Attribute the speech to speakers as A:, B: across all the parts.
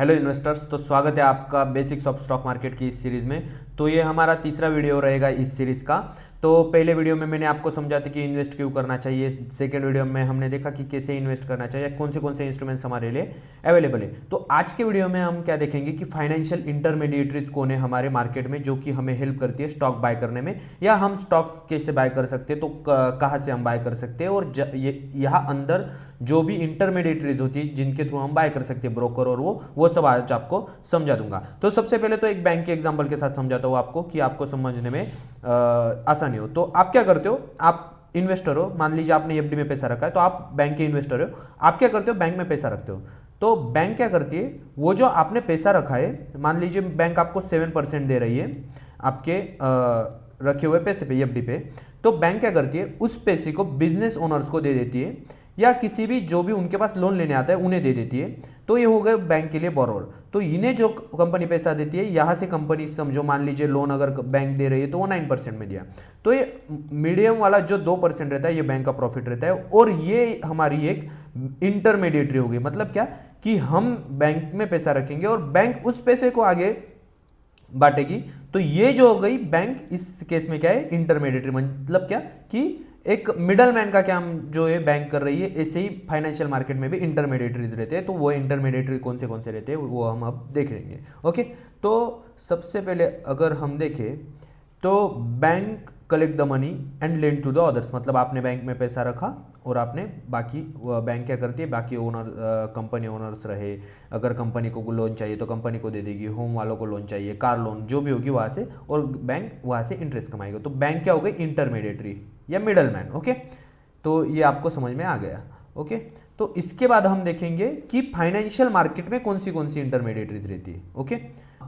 A: Hello investors, तो स्वागत है आपका बेसिक्स ऑफ स्टॉक मार्केट की इस सीरीज़ में। तो ये हमारा तीसरा वीडियो रहेगा इस सीरीज़ का। तो पहले वीडियो में मैंने आपको समझा था कि इन्वेस्ट क्यों करना चाहिए। सेकेंड वीडियो में हमने देखा कि कैसे इन्वेस्ट करना चाहिए, कौन से इंस्ट्रूमेंट्स हमारे लिए अवेलेबल है। तो आज के वीडियो में हम क्या देखेंगे कि फाइनेंशियल इंटरमीडिएटरीज कौन है हमारे मार्केट में, जो कि हमें हेल्प करती है स्टॉक बाय करने में, या हम स्टॉक कैसे बाय कर सकते हैं, तो कहाँ से हम बाय कर सकते हैं, और यहाँ अंदर जो भी इंटरमीडिएटरीज होती है जिनके थ्रू हम बाय कर सकते हैं, ब्रोकर और वो सब आज आपको समझा दूंगा। तो सबसे पहले तो एक बैंक के एग्जांपल के साथ समझाता हूँ आपको कि आपको समझने में आसानी हो। तो आप क्या करते हो, आप इन्वेस्टर हो, मान लीजिए आपने एफडी में पैसा रखा है, तो आप बैंक के इन्वेस्टर हो। आप क्या करते हो, बैंक में पैसा रखते हो। तो बैंक क्या करती है, वो जो आपने पैसा रखा है, मान लीजिए बैंक आपको 7% दे रही है आपके रखे हुए पैसे पे, एफडी पे। तो बैंक क्या करती है, उस पैसे को बिजनेस ओनर्स को दे देती है, या किसी भी जो भी उनके पास लोन लेने आता है उन्हें दे देती है। तो ये हो गए बैंक के लिए बोरोवर। तो इन्हें जो कंपनी पैसा देती है, यहाँ से कंपनी समझो, मान लीजिए लोन अगर बैंक दे रही है तो वो 9% में दिया, तो ये मीडियम वाला जो 2% रहता है, ये बैंक का प्रॉफिट रहता है। और ये हमारी एक इंटरमीडिएटरी होगी। मतलब क्या कि हम बैंक में पैसा रखेंगे और बैंक उस पैसे को आगे बांटेगी। तो ये जो हो गई बैंक, इस केस में क्या है, इंटरमीडिएटरी। मतलब क्या कि एक मिडल मैन का काम जो है बैंक कर रही है। ऐसे ही फाइनेंशियल मार्केट में भी इंटरमीडिएटरीज रहते हैं। तो वो इंटरमीडिएटरी कौन से रहते हैं वो हम अब देख लेंगे। ओके, तो सबसे पहले अगर हम देखें तो bank collect the money and lend to the others. मतलब आपने बैंक में पैसा रखा और आपने बाकी बैंक क्या करती है, बाकी ओनर कंपनी ओनर्स रहे, अगर कंपनी को लोन चाहिए तो कंपनी को दे देगी, होम वालों को लोन चाहिए, कार लोन जो भी होगी वहाँ से, और बैंक वहाँ से इंटरेस्ट कमाएगा। तो बैंक क्या हो गई, इंटरमीडिएटरी या मिडल मैन। ओके, तो ये आपको समझ में आ गया। ओके, तो इसके बाद हम देखेंगे कि फाइनेंशियल मार्केट में कौन सी इंटरमीडिएटरीज रहती है। ओके,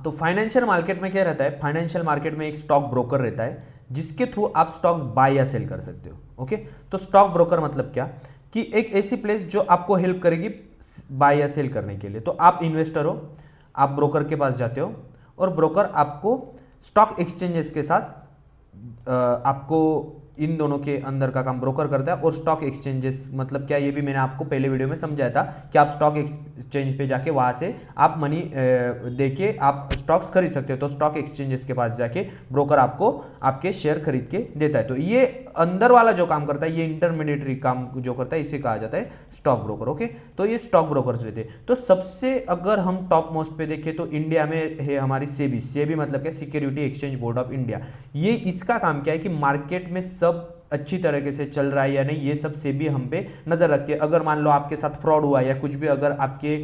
A: तो फाइनेंशियल मार्केट में क्या रहता है, फाइनेंशियल मार्केट में एक स्टॉक ब्रोकर रहता है जिसके थ्रू आप स्टॉक्स बाय या सेल कर सकते हो। ओके, तो स्टॉक ब्रोकर मतलब क्या कि एक ऐसी प्लेस जो आपको हेल्प करेगी बाय या सेल करने के लिए। तो आप इन्वेस्टर हो, आप ब्रोकर के पास जाते हो और ब्रोकर आपको स्टॉक एक्सचेंजेस के साथ आपको इन दोनों के अंदर का काम ब्रोकर करता है। और स्टॉक एक्सचेंजेस मतलब क्या, ये भी मैंने आपको पहले वीडियो में समझाया था कि आप स्टॉक एक्सचेंज पे जाके वहां से आप मनी देके आप स्टॉक्स खरीद सकते हो। तो स्टॉक एक्सचेंजेस के पास जाके ब्रोकर आपको आपके शेयर खरीद के देता है। तो ये अंदर वाला जो काम करता है, ये इंटरमीडिएटरी काम जो करता है, इसे कहा जाता है स्टॉक ब्रोकर। ओके, तो ये स्टॉक ब्रोकर्स रहते हैं। तो सबसे अगर हम टॉप मोस्ट पे देखें तो इंडिया में है हमारी सेबी। सेबी मतलब क्या, security exchange board of India. ये इसका काम क्या है कि मार्केट में सब अच्छी तरीके से चल रहा है या नहीं, ये सब सेबी हम पे नजर रखती है। अगर मान लो आपके साथ फ्रॉड हुआ या कुछ भी, अगर आपके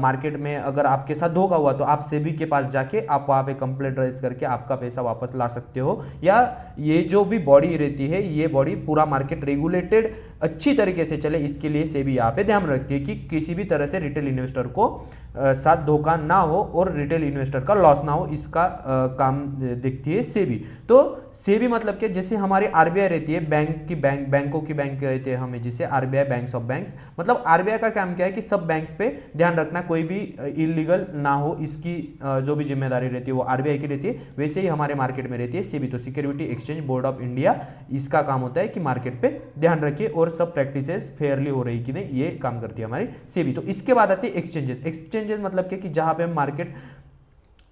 A: मार्केट में अगर आपके साथ धोखा हुआ, तो आप सेबी के पास जाके आप वहां पे कंप्लेंट रजिस्टर करके आपका पैसा वापस ला सकते हो। या ये जो भी बॉडी रहती है, ये बॉडी पूरा मार्केट रेगुलेटेड अच्छी तरीके से चले, इसके लिए सेबी यहाँ पे ध्यान रखती है कि किसी भी तरह से रिटेल इन्वेस्टर को साथ धोखा ना हो और रिटेल इन्वेस्टर का लॉस ना हो, इसका काम देखती है सेबी। तो सेबी मतलब कि जैसे हमारी आरबीआई रहती है, बैंकों की बैंक कहते हैं हमें, जिसे आरबीआई बैंक्स ऑफ बैंक्स। मतलब आरबीआई का काम क्या है कि सब बैंक्स पे ध्यान रखना, कोई भी इलीगल ना हो, इसकी जो भी जिम्मेदारी रहती है वो आरबीआई की रहती है। वैसे ही हमारे मार्केट में रहती है सेबी, तो security exchange board of India. इसका काम होता है कि मार्केट पे ध्यान रखिए और सब प्रैक्टिसेस फेयरली हो रही कि नहीं, ये काम करती है हमारी सेबी। तो इसके बाद आती है एक्सचेंजेस। एक्सचेंजेस मतलब क्या कि जहां पे मार्केट,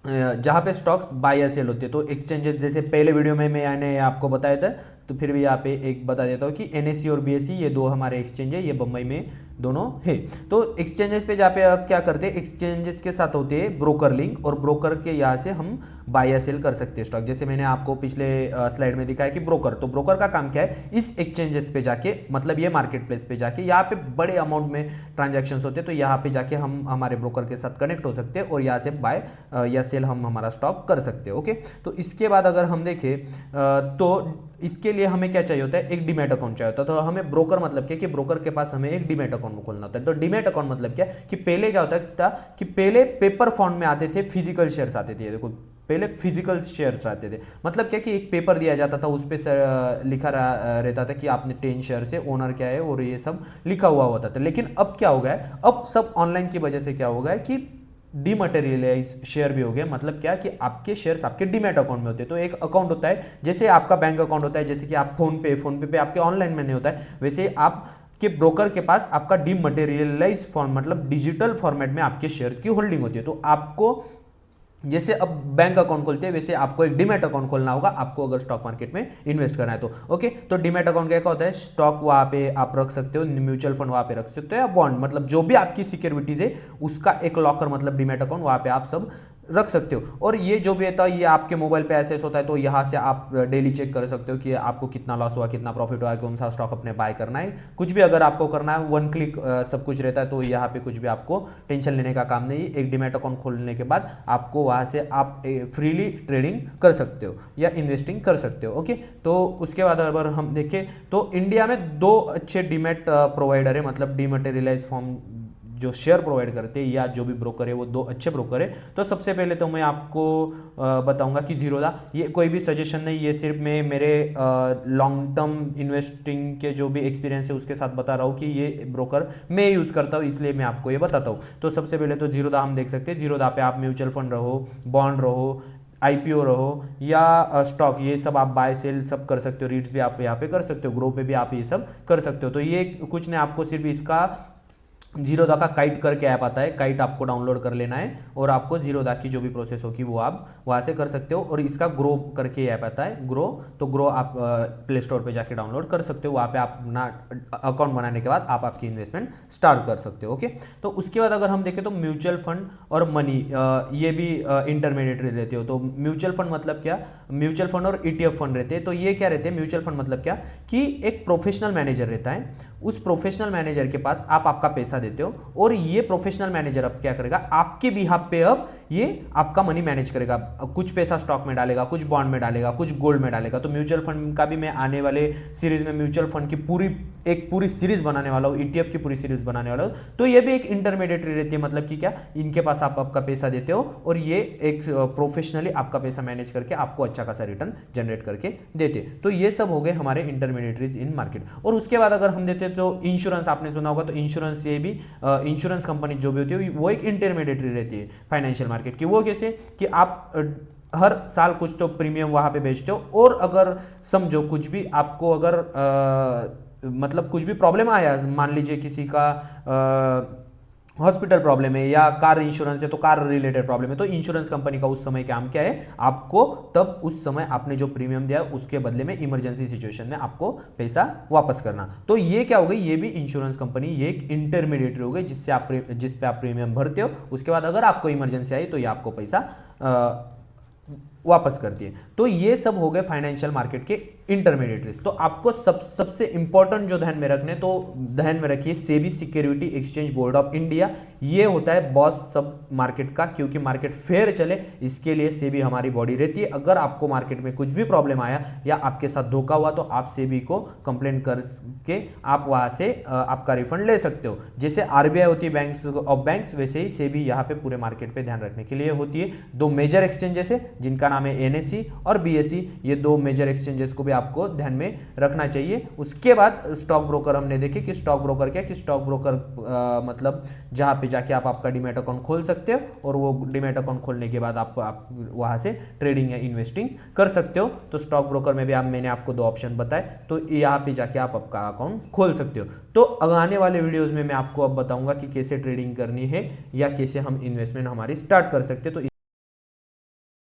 A: जहां पे स्टॉक्स बाय या सेल होते हैं। तो एक्सचेंजेस जैसे पहले वीडियो में मैंने आपको बताया था, तो फिर भी यहाँ पे एक बता देता हूँ कि एनएससी और बीएससी ये दो हमारे एक्सचेंज है, ये बम्बई में दोनों है। तो एक्सचेंजेस पे जहाँ पे क्या करते हैं, एक्सचेंजेस के साथ होते हैं ब्रोकर लिंक, और ब्रोकर के यहाँ से हम बाय या सेल कर सकते हैं स्टॉक। जैसे मैंने आपको पिछले स्लाइड में दिखाया कि ब्रोकर, तो ब्रोकर का काम क्या है, इस एक्सचेंजेस पे जाके, मतलब ये मार्केट प्लेस पे जाके, यहाँ पे बड़े अमाउंट में ट्रांजेक्शन्स होते हैं, तो यहाँ पे जाके हम हमारे ब्रोकर के साथ कनेक्ट हो सकते हैं और यहाँ से बाय या सेल हम हमारा स्टॉक कर सकते हैं। ओके, तो इसके बाद अगर हम देखें तो इसके लिए हमें क्या चाहिए होता है, एक डीमैट अकाउंट चाहिए होता है। तो हमें ब्रोकर मतलब क्या कि ब्रोकर के पास हमें एक डीमैट अकाउंट खोलना होता है। तो डीमैट अकाउंट मतलब क्या कि पहले क्या होता था कि पहले पेपर फॉर्म में आते थे, फिजिकल शेयर्स आते थे। देखो पहले फिजिकल शेयर्स आते थे, मतलब क्या कि एक पेपर दिया जाता था, उस पर लिखा रहता था कि आपने 10 शेयर से ओनर क्या है और ये सब लिखा हुआ होता था। लेकिन अब क्या हो गया है, अब सब ऑनलाइन की वजह से क्या हो गया है कि डीमटेरियलाइज शेयर भी हो गया। मतलब क्या कि आपके शेयर्स आपके डीमैट अकाउंट में होते हैं। तो एक अकाउंट होता है, जैसे आपका बैंक अकाउंट होता है, जैसे कि आप फोन पे पे आपके ऑनलाइन में नहीं होता है, वैसे आप कि ब्रोकर के पास आपका डीमटेरियलाइज फॉर्म मतलब डिजिटल फॉर्मेट में आपके शेयर्स की होल्डिंग होती है। तो आपको जैसे अब बैंक अकाउंट खोलते हैं वैसे आपको एक डीमैट अकाउंट खोलना होगा आपको अगर स्टॉक मार्केट में इन्वेस्ट करना है तो। ओके, तो डीमैट अकाउंट क्या होता है, स्टॉक वहां पे आप रख सकते हो, म्यूचुअल फंड वहां पे रख सकते हो, या बॉन्ड मतलब जो भी आपकी सिक्योरिटीज है उसका एक लॉकर मतलब डीमैट अकाउंट वहां पे आप सब रख सकते हो। और ये जो भी होता है ये आपके मोबाइल पे एसेस होता है, तो यहाँ से आप डेली चेक कर सकते हो कि आपको कितना लॉस हुआ, कितना प्रॉफिट हुआ, कौन सा स्टॉक अपने बाय करना है, कुछ भी अगर आपको करना है, वन क्लिक सब कुछ रहता है। तो यहाँ पे कुछ भी आपको टेंशन लेने का काम नहीं। एक डीमैट अकाउंट खोलने के बाद आपको वहाँ से आप फ्रीली ट्रेडिंग कर सकते हो या इन्वेस्टिंग कर सकते हो। ओके, तो उसके बाद अगर हम देखें तो इंडिया में 2 अच्छे डीमैट प्रोवाइडर है, मतलब डीमटेरियलाइज फॉर्म जो शेयर प्रोवाइड करते हैं या जो भी ब्रोकर है वो 2 अच्छे ब्रोकर है। तो सबसे पहले तो मैं आपको बताऊंगा कि जीरोधा, ये कोई भी सजेशन नहीं, ये सिर्फ मैं मेरे लॉन्ग टर्म इन्वेस्टिंग के जो भी एक्सपीरियंस है उसके साथ बता रहा हूँ कि ये ब्रोकर मैं यूज़ करता हूँ, इसलिए मैं आपको ये बताता हूँ। तो सबसे पहले तो जीरोधा हम देख सकते हैं। जीरोधा पे आप म्यूचुअल फंड रहो, बॉन्ड रहो, आईपीओ रहो या स्टॉक, ये सब आप बाय सेल सब कर सकते हो। रीट्स भी आप यहाँ पे कर सकते हो, ग्रो पे भी आप ये सब कर सकते हो। तो ये कुछ नहीं, आपको सिर्फ इसका जीरोधा का काइट करके ऐप आता है, काइट आपको डाउनलोड कर लेना है और आपको जीरोधा की जो भी प्रोसेस होगी वो आप वहाँ से कर सकते हो। और इसका ग्रो करके ऐप आता है, ग्रो, तो ग्रो आप प्ले स्टोर पे जाके डाउनलोड कर सकते हो। वहाँ पे आप अपना अकाउंट बनाने के बाद आप आपकी इन्वेस्टमेंट स्टार्ट कर सकते हो। ओके, तो उसके बाद अगर हम देखें तो म्यूचुअल फंड और मनी ये भी इंटरमीडिएटरी रहते हो। तो म्यूचुअल फंड मतलब क्या, म्यूचुअल फंड और ईटीएफ फंड रहते हैं। तो ये क्या रहते हैं, म्यूचुअल फंड मतलब क्या कि एक प्रोफेशनल मैनेजर रहता है, उस प्रोफेशनल मैनेजर के पास आप आपका पैसा देते हो और ये प्रोफेशनल मैनेजर अब क्या करेगा, आपके बिहाफ पे अब ये आपका मनी मैनेज करेगा। कुछ पैसा स्टॉक में डालेगा, कुछ बॉन्ड में डालेगा, कुछ गोल्ड में डालेगा। तो म्यूचुअल फंड का भी मैं आने वाले सीरीज में म्यूचुअल फंड की पूरी सीरीज बनाने वाला हूँ, ईटीएफ की पूरी सीरीज बनाने वाला हूँ। तो ये भी एक इंटरमीडिएटरी रहती है, मतलब कि क्या, इनके पास आप आपका पैसा देते हो और ये एक प्रोफेशनली आपका पैसा मैनेज करके आपको अच्छा खासा रिटर्न जनरेट करके देते। तो ये सब हो गए हमारे इंटरमीडिएटरीज इन मार्केट। और उसके बाद अगर हम देते तो इंश्योरेंस, आपने सुना होगा, तो इंश्योरेंस, ये भी इंश्योरेंस कंपनी जो भी होती है वो एक इंटरमीडिएटरी रहती है फाइनेंशियल मार्केट की। वो कैसे कि आप हर साल कुछ तो प्रीमियम वहां पे बेचते हो, और अगर समझो कुछ भी आपको अगर मतलब कुछ भी प्रॉब्लम आया, मान लीजिए किसी का हॉस्पिटल प्रॉब्लम है या कार इंश्योरेंस है तो कार रिलेटेड प्रॉब्लम है, तो इंश्योरेंस कंपनी का उस समय काम क्या है, आपको तब उस समय आपने जो प्रीमियम दिया उसके बदले में इमरजेंसी सिचुएशन में आपको पैसा वापस करना। तो ये क्या हो गई, ये भी इंश्योरेंस कंपनी, ये एक इंटरमीडिएटरी हो गई जिस पे आप प्रीमियम भरते हो, उसके बाद अगर आपको इमरजेंसी आई तो ये आपको पैसा वापस करती है। तो ये सब हो गए फाइनेंशियल मार्केट के इंटरमीडिएटरीज। तो आपको सबसे इंपॉर्टेंट जो ध्यान में रखने, तो ध्यान में रखिए SEBI security exchange board of India, ये होता है बॉस सब मार्केट का, क्योंकि मार्केट फेयर चले इसके लिए सेबी हमारी बॉडी रहती है। अगर आपको मार्केट में कुछ भी प्रॉब्लम आया या आपके साथ धोखा हुआ तो आप सेबी को कंप्लेन करके आप वहां से आपका रिफंड ले सकते हो। जैसे आरबीआई होती है बैंक्स ऑफ बैंक्स, वैसे ही सेबी यहाँ पे पूरे मार्केट पे ध्यान रखने के लिए होती है। 2 मेजर एक्सचेंजेस है जिनका नाम है एनएससी और बीएसई, ये 2 मेजर एक्सचेंजेस को भी आपको ध्यान में रखना चाहिए। उसके बाद स्टॉक ब्रोकर हमने देखे कि स्टॉक ब्रोकर क्या, कि स्टॉक ब्रोकर मतलब जहां पे जाके आप आपका डीमैट अकाउंट खोल सकते हो और वो डीमैट अकाउंट खोलने के बाद आप वहां से ट्रेडिंग या इन्वेस्टिंग कर सकते हो। तो स्टॉक ब्रोकर में भी मैंने आपको 2 ऑप्शन बताए, तो यहाँ पे जाके आप आपका अकाउंट खोल सकते हो। तो आने वाले वीडियोज में मैं आपको अब बताऊंगा कि कैसे ट्रेडिंग करनी है या कैसे हम इन्वेस्टमेंट हमारी स्टार्ट कर सकते हो। तो